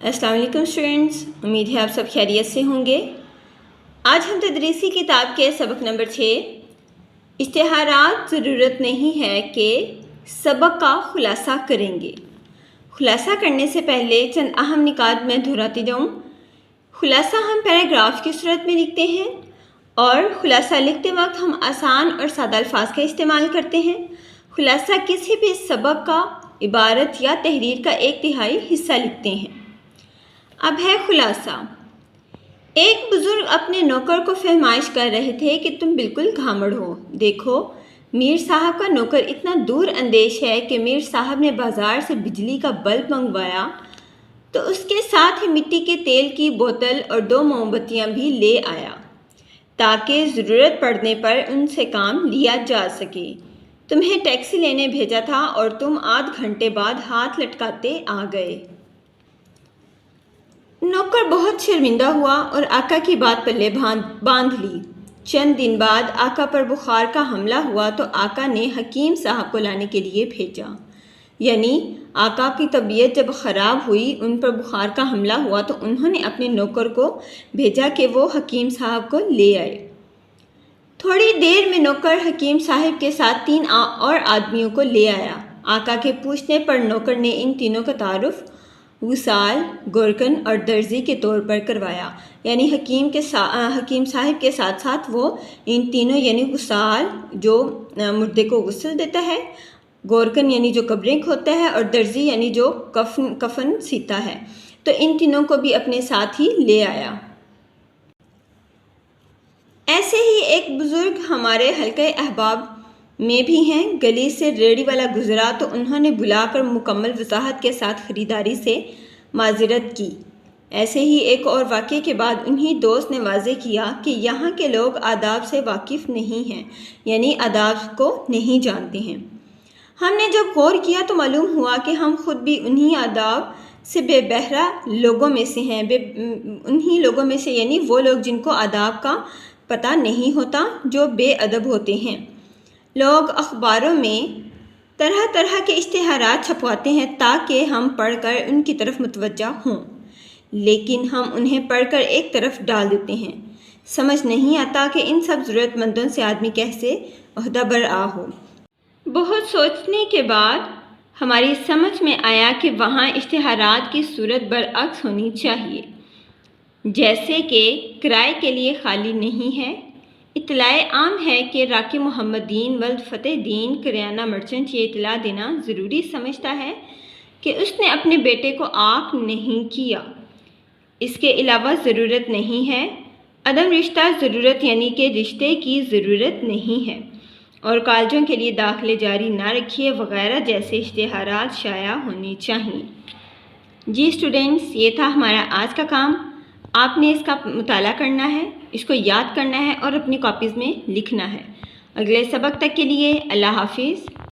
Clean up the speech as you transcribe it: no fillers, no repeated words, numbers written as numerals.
السلام علیکم اسٹوڈنٹس، امید ہے آپ سب خیریت سے ہوں گے۔ آج ہم تدریسی کتاب کے سبق نمبر 6 اشتہارات ضرورت نہیں ہے کہ سبق کا خلاصہ کریں گے۔ خلاصہ کرنے سے پہلے چند اہم نکات میں دہراتی جاؤں۔ خلاصہ ہم پیراگراف کی صورت میں لکھتے ہیں اور خلاصہ لکھتے وقت ہم آسان اور سادہ الفاظ کا استعمال کرتے ہیں۔ خلاصہ کسی بھی سبق کا، عبارت یا تحریر کا 1/3 حصہ لکھتے ہیں۔ اب ہے خلاصہ۔ ایک بزرگ اپنے نوکر کو فہمائش کر رہے تھے کہ تم بالکل گھامڑ ہو۔ دیکھو، میر صاحب کا نوکر اتنا دور اندیش ہے کہ میر صاحب نے بازار سے بجلی کا بلب منگوایا تو اس کے ساتھ ہی مٹی کے تیل کی بوتل اور 2 موم بتیاں بھی لے آیا تاکہ ضرورت پڑنے پر ان سے کام لیا جا سکے۔ تمہیں ٹیکسی لینے بھیجا تھا اور تم آدھ گھنٹے بعد ہاتھ لٹکاتے آ گئے۔ نوکر بہت شرمندہ ہوا اور آقا کی بات پلے باندھ لی۔ چند دن بعد آقا پر بخار کا حملہ ہوا تو آقا نے حکیم صاحب کو لانے کے لیے بھیجا۔ یعنی آقا کی طبیعت جب خراب ہوئی، ان پر بخار کا حملہ ہوا تو انہوں نے اپنے نوکر کو بھیجا کہ وہ حکیم صاحب کو لے آئے۔ تھوڑی دیر میں نوکر حکیم صاحب کے ساتھ 3 اور آدمیوں کو لے آیا۔ آقا کے پوچھنے پر نوکر نے ان تینوں کا تعارف وصال، گورکن اور درزی کے طور پر کروایا۔ یعنی حکیم صاحب کے ساتھ ساتھ وہ ان تینوں یعنی وصال جو مردے کو غسل دیتا ہے، گورکن یعنی جو قبریں کھودتا ہے، اور درزی یعنی جو کفن سیتا ہے، تو ان تینوں کو بھی اپنے ساتھ ہی لے آیا۔ ایسے ہی ایک بزرگ ہمارے حلقہ احباب میں بھی ہیں۔ گلی سے ریڑھی والا گزرا تو انہوں نے بلا کر مکمل وضاحت کے ساتھ خریداری سے معذرت کی۔ ایسے ہی ایک اور واقعے کے بعد انہی دوست نے واضح کیا کہ یہاں کے لوگ آداب سے واقف نہیں ہیں، یعنی آداب کو نہیں جانتے ہیں۔ ہم نے جب غور کیا تو معلوم ہوا کہ ہم خود بھی انہی آداب سے بے بہرہ لوگوں میں سے ہیں، انہی لوگوں میں سے یعنی وہ لوگ جن کو آداب کا پتہ نہیں ہوتا، جو بے ادب ہوتے ہیں۔ لوگ اخباروں میں طرح طرح کے اشتہارات چھپواتے ہیں تاکہ ہم پڑھ کر ان کی طرف متوجہ ہوں، لیکن ہم انہیں پڑھ کر ایک طرف ڈال دیتے ہیں۔ سمجھ نہیں آتا کہ ان سب ضرورت مندوں سے آدمی کیسے عہدہ برآ ہو۔ بہت سوچنے کے بعد ہماری سمجھ میں آیا کہ وہاں اشتہارات کی صورت برعکس ہونی چاہیے، جیسے کہ کرائے کے لیے خالی نہیں ہے۔ اطلاع عام ہے کہ راکی محمد دین ولد فتح دین کریانہ مرچنٹ یہ اطلاع دینا ضروری سمجھتا ہے کہ اس نے اپنے بیٹے کو عاق نہیں کیا۔ اس کے علاوہ ضرورت نہیں ہے۔ عدم رشتہ ضرورت یعنی کہ رشتے کی ضرورت نہیں ہے، اور کالجوں کے لیے داخلے جاری نہ رکھیے وغیرہ جیسے اشتہارات شائع ہونے چاہیے۔ جی اسٹوڈنٹس، یہ تھا ہمارا آج کا کام۔ آپ نے اس کا مطالعہ کرنا ہے، اس کو یاد کرنا ہے اور اپنی کاپیز میں لکھنا ہے۔ اگلے سبق تک کے لیے اللہ حافظ۔